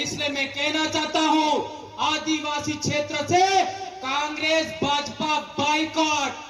इसलिए मैं कहना चाहता हूं, आदिवासी क्षेत्र से कांग्रेस भाजपा बाइकॉट।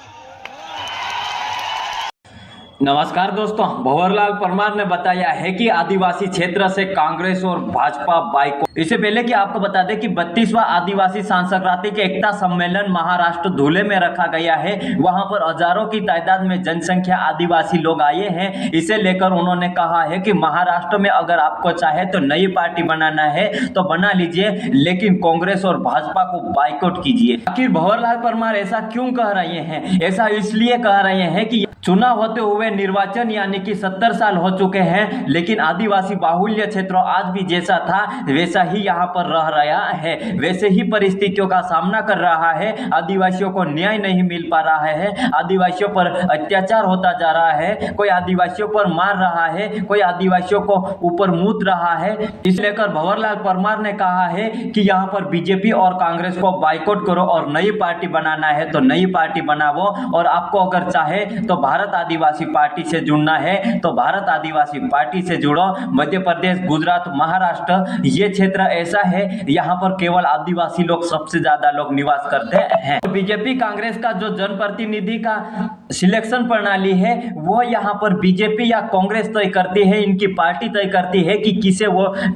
नमस्कार दोस्तों, भंवरलाल परमार ने बताया है कि आदिवासी क्षेत्र से कांग्रेस और भाजपा बाइकॉट। इससे पहले कि आपको बता दें कि 32वां आदिवासी सांस्कृतिक एकता सम्मेलन महाराष्ट्र धुले में रखा गया है। वहां पर हजारों की तादाद में जनसंख्या आदिवासी लोग आए हैं। इसे लेकर उन्होंने कहा है कि महाराष्ट्र में अगर आपको चाहे तो नई पार्टी बनाना है तो बना लीजिए, लेकिन कांग्रेस और भाजपा को बाइकॉट कीजिए। आखिर भंवरलाल परमार ऐसा क्यों कह रहे हैं? ऐसा इसलिए कह रहे हैं कि चुनाव होते हुए निर्वाचन यानी कि 70 साल हो चुके हैं, लेकिन आदिवासी बाहुल्य क्षेत्रों आज भी जैसा था वैसा ही यहाँ पर रह रहा है, वैसे ही परिस्थितियों का सामना कर रहा है। आदिवासियों को न्याय नहीं मिल पा रहा है, आदिवासियों पर अत्याचार होता जा रहा है, कोई आदिवासियों पर मार रहा है, कोई आदिवासियों को ऊपर मूत रहा है। इस लेकर भंवरलाल परमार ने कहा है कि यहाँ पर बीजेपी और कांग्रेस को बाइकॉट करो और नई पार्टी बनाना है तो नई पार्टी बनाओ, और आपको अगर चाहे तो भारत आदिवासी पार्टी से जुड़ना है तो भारत आदिवासी पार्टी से जुड़ो। मध्य प्रदेश, गुजरात, महाराष्ट्र ये क्षेत्र ऐसा है यहाँ पर केवल आदिवासी लोग सबसे ज्यादा लोग निवास करते हैं। बीजेपी कांग्रेस का जो जनप्रतिनिधि का सिलेक्शन प्रणाली है वो यहाँ पर बीजेपी या कांग्रेस तय करती है, इनकी पार्टी तय करती है कि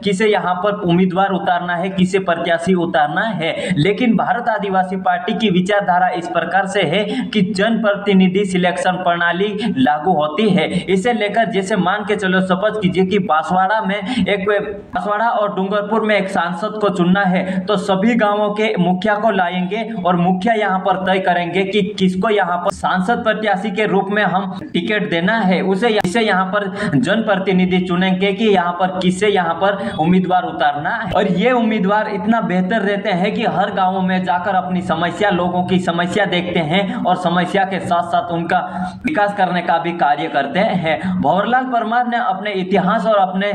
किसे यहाँ पर उम्मीदवार उतारना है, किसे प्रत्याशी उतारना है। लेकिन भारत आदिवासी पार्टी की विचारधारा इस प्रकार से है कि जनप्रतिनिधि सिलेक्शन प्रणाली लागू होती है। इसे लेकर जैसे मान के चलो, सपोज कीजिए कि बांसवाड़ा और डूंगरपुर में एक सांसद को चुनना है तो सभी गांवों के मुखिया को लाएंगे और मुखिया यहाँ पर तय करेंगे कि किसको यहाँ पर सांसद प्रत्याशी के रूप में हम टिकट देना है। इसे यहाँ पर जनप्रतिनिधि चुनेंगे कि यहाँ पर किसे यहाँ पर उम्मीदवार उतारना है, और ये उम्मीदवार इतना बेहतर रहते हैं कि हर गाँव में जाकर अपनी समस्या, लोगों की समस्या देखते हैं और समस्या के साथ साथ उनका विकास करने का भी कार्य करते हैं। भंवरलाल परमार ने अपने इतिहास और अपने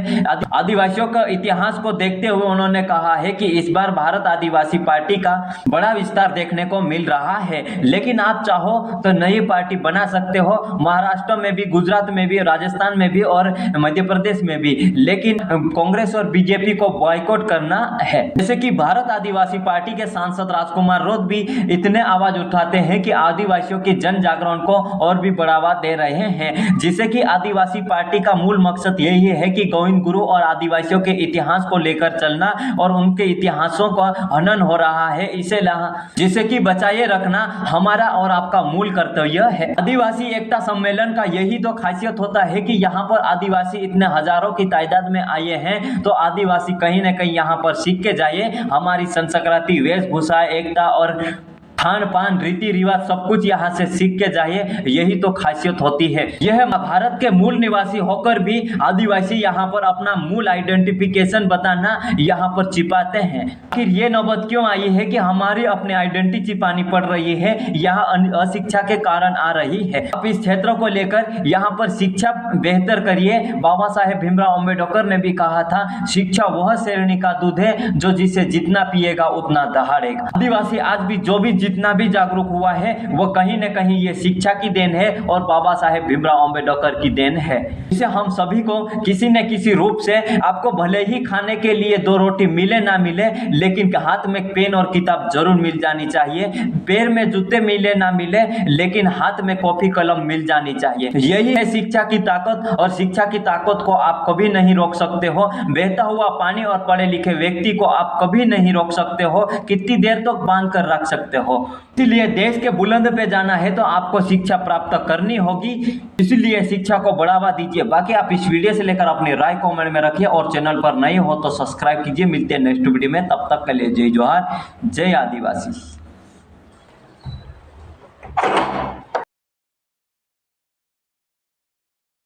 आदिवासियों का इतिहास को देखते हुए उन्होंने कहा है कि इस बार भारत आदिवासी पार्टी का बड़ा विस्तार देखने को मिल रहा है, लेकिन आप चाहो तो नई पार्टी बना सकते हो, महाराष्ट्र में भी, गुजरात में भी, राजस्थान में भी और मध्य प्रदेश में भी, लेकिन कांग्रेस और बीजेपी को बॉयकॉट करना है। जैसे कि भारत आदिवासी पार्टी के सांसद राजकुमार रौत भी इतने आवाज उठाते हैं कि आदिवासियों की जन जागरण को और भी बढ़ावा दे रहे हैं, जिसे कि आदिवासी पार्टी का मूल मकसद यही है कि गोविंद गुरु और आदिवासियों के इतिहास को लेकर चलना, और उनके इतिहासों का हनन हो रहा है, जिसे कि बचाए रखना हमारा और आपका मूल कर्तव्य है। आदिवासी एकता सम्मेलन का यही तो खासियत होता है कि यहाँ पर आदिवासी इतने हजारों की तादाद में आए हैं, तो आदिवासी कहीं ना कहीं यहाँ पर सीख के जाए हमारी संस्कृति, वेशभूषा, एकता और खान पान, रीति रिवाज सब कुछ यहाँ से सीख के जाइए, यही तो खासियत होती है। यह भारत के मूल निवासी होकर भी आदिवासी यहाँ पर अपना मूल आइडेंटिफिकेशन बताना यहाँ पर छिपाते हैं। आखिर ये नौबत क्यों आई है कि हमारी अपने आइडेंटिटी छिपानी पड़ रही है, यहाँ अशिक्षा के कारण आ रही है। आप इस क्षेत्र को लेकर यहाँ पर शिक्षा बेहतर करिए। बाबा साहेब भीमराव अम्बेडकर ने भी कहा था, शिक्षा वह शेरनी का दूध है जो जिसे जितना पिएगा उतना दहाड़ेगा। आदिवासी आज भी जो भी जितना भी जागरूक हुआ है वो कहीं न कहीं ये शिक्षा की देन है और बाबा साहेब भीमराव अम्बेडकर की देन है। इसे हम सभी को किसी न किसी रूप से, आपको भले ही खाने के लिए 2 रोटी मिले ना मिले, लेकिन हाथ में पेन और किताब जरूर मिल जानी चाहिए। पैर में जूते मिले ना मिले, लेकिन हाथ में कॉपी कलम मिल जानी चाहिए। यही है शिक्षा की ताकत, और शिक्षा की ताकत को आप कभी नहीं रोक सकते हो। बहता हुआ पानी और पढ़े लिखे व्यक्ति को आप कभी नहीं रोक सकते हो, कितनी देर तक बांध कर रख सकते हो। इसलिए देश के बुलंद पे जाना है तो आपको शिक्षा प्राप्त करनी होगी, इसलिए शिक्षा को बढ़ावा दीजिए। बाकी आप इस वीडियो से लेकर अपनी राय कमेंट में रखिए, और चैनल पर नए हो तो सब्सक्राइब कीजिए। मिलते हैं नेक्स्ट वीडियो में, तब तक के लिए जय जोहार, जय आदिवासी।